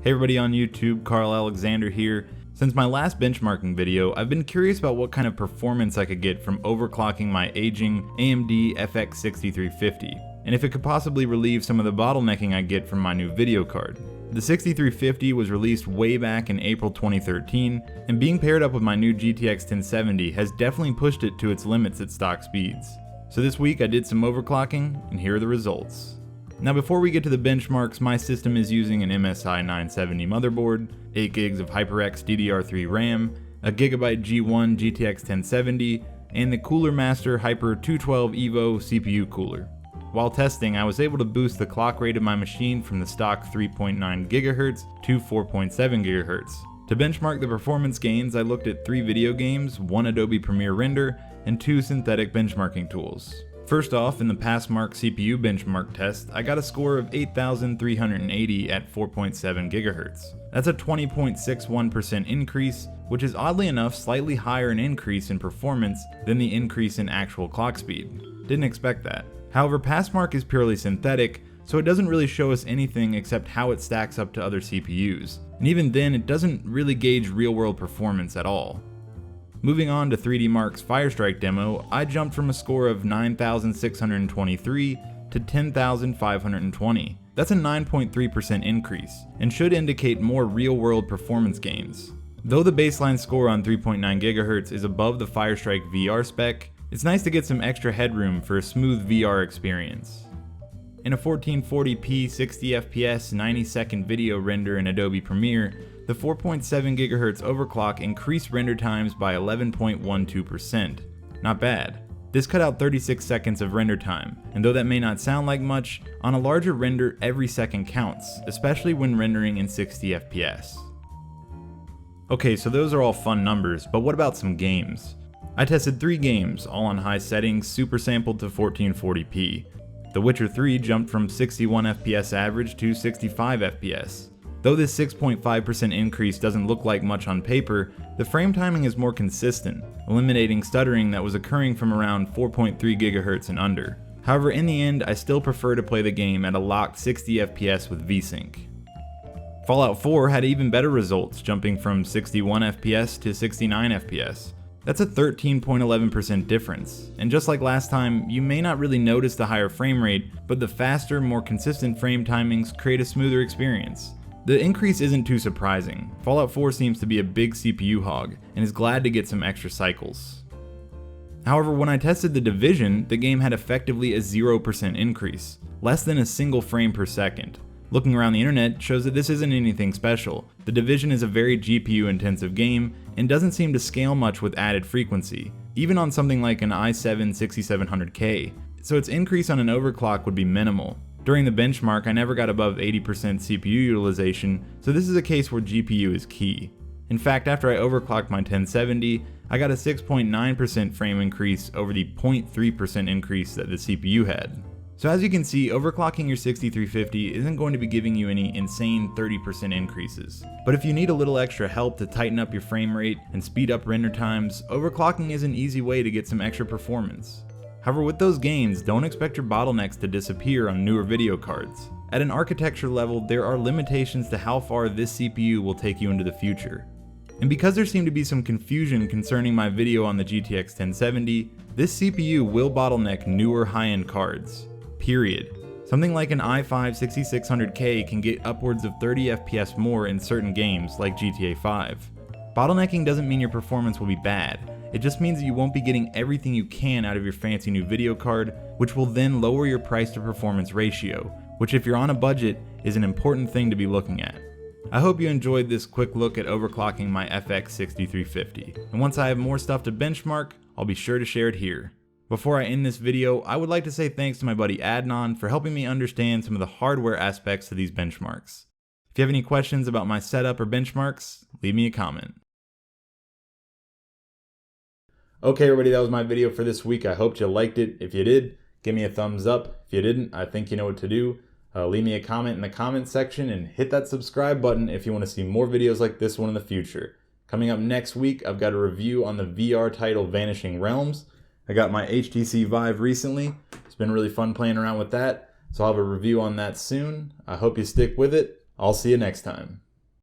Hey everybody on YouTube, Karl Alexander here. Since my last benchmarking video, I've been curious about what kind of performance I could get from overclocking my aging AMD FX-6350, and if it could possibly relieve some of the bottlenecking I get from my new video card. The 6350 was released way back in April 2013, and being paired up with my new GTX 1070 has definitely pushed it to its limits at stock speeds. So this week I did some overclocking, and here are the results. Now before we get to the benchmarks, my system is using an MSI 970 motherboard, 8 gigs of Hyper X DDR3 RAM, a Gigabyte G1 GTX 1070, and the Coolermaster Hyper 212 Evo CPU cooler. While testing, I was able to boost the clock rate of my machine from the stock 3.9 GHz to 4.7 GHz. To benchmark the performance gains, I looked at 3 video games, 1 Adobe Premiere Render, and 2 synthetic benchmarking tools. First off, in the Passmark CPU benchmark test, I got a score of 8,380 at 4.7 GHz. That's a 20.61% increase, which is oddly enough slightly higher an increase in performance than the increase in actual clock speed. Didn't expect that. However, Passmark is purely synthetic, so it doesn't really show us anything except how it stacks up to other CPUs, and even then it doesn't really gauge real-world performance at all. Moving on to 3D Mark's Firestrike demo, I jumped from a score of 9,623 to 10,520. That's a 9.3% increase, and should indicate more real-world performance gains. Though the baseline score on 3.9 GHz is above the Firestrike VR spec, it's nice to get some extra headroom for a smooth VR experience. In a 1440p 60fps 90-second video render in Adobe Premiere, the 4.7 GHz overclock increased render times by 11.12%. Not bad. This cut out 36 seconds of render time, and though that may not sound like much, on a larger render every second counts, especially when rendering in 60 FPS. Okay, so those are all fun numbers, but what about some games? I tested 3 games, all on high settings, super sampled to 1440p. The Witcher 3 jumped from 61 FPS average to 65 FPS. Though this 6.5% increase doesn't look like much on paper, the frame timing is more consistent, eliminating stuttering that was occurring from around 4.3 GHz and under. However, in the end, I still prefer to play the game at a locked 60 FPS with VSync. Fallout 4 had even better results, jumping from 61 FPS to 69 FPS. That's a 13.11% difference, and just like last time, you may not really notice the higher frame rate, but the faster, more consistent frame timings create a smoother experience. The increase isn't too surprising. Fallout 4 seems to be a big CPU hog, and is glad to get some extra cycles. However, when I tested The Division, the game had effectively a 0% increase, less than a single frame per second. Looking around the internet shows that this isn't anything special. The Division is a very GPU intensive game, and doesn't seem to scale much with added frequency, even on something like an i7 6700K, so its increase on an overclock would be minimal. During the benchmark, I never got above 80% CPU utilization, so this is a case where GPU is key. In fact, after I overclocked my 1070, I got a 6.9% frame increase over the 0.3% increase that the CPU had. So as you can see, overclocking your 6350 isn't going to be giving you any insane 30% increases. But if you need a little extra help to tighten up your frame rate and speed up render times, overclocking is an easy way to get some extra performance. However, with those gains, don't expect your bottlenecks to disappear on newer video cards. At an architecture level, there are limitations to how far this CPU will take you into the future. And because there seemed to be some confusion concerning my video on the GTX 1070, this CPU will bottleneck newer high-end cards. Period. Something like an i5 6600K can get upwards of 30 FPS more in certain games like GTA 5. Bottlenecking doesn't mean your performance will be bad. It just means that you won't be getting everything you can out of your fancy new video card, which will then lower your price to performance ratio, which if you're on a budget is an important thing to be looking at. I hope you enjoyed this quick look at overclocking my FX-6350, and once I have more stuff to benchmark, I'll be sure to share it here. Before I end this video, I would like to say thanks to my buddy Adnan for helping me understand some of the hardware aspects to these benchmarks. If you have any questions about my setup or benchmarks, leave me a comment. Okay everybody, that was my video for this week. I hope you liked it. If you did, give me a thumbs up. If you didn't, I think you know what to do. Leave me a comment in the comment section and hit that subscribe button if you want to see more videos like this one in the future. Coming up next week, I've got a review on the VR title Vanishing Realms. I got my HTC Vive recently. It's been really fun playing around with that, so I'll have a review on that soon. I hope you stick with it. I'll see you next time.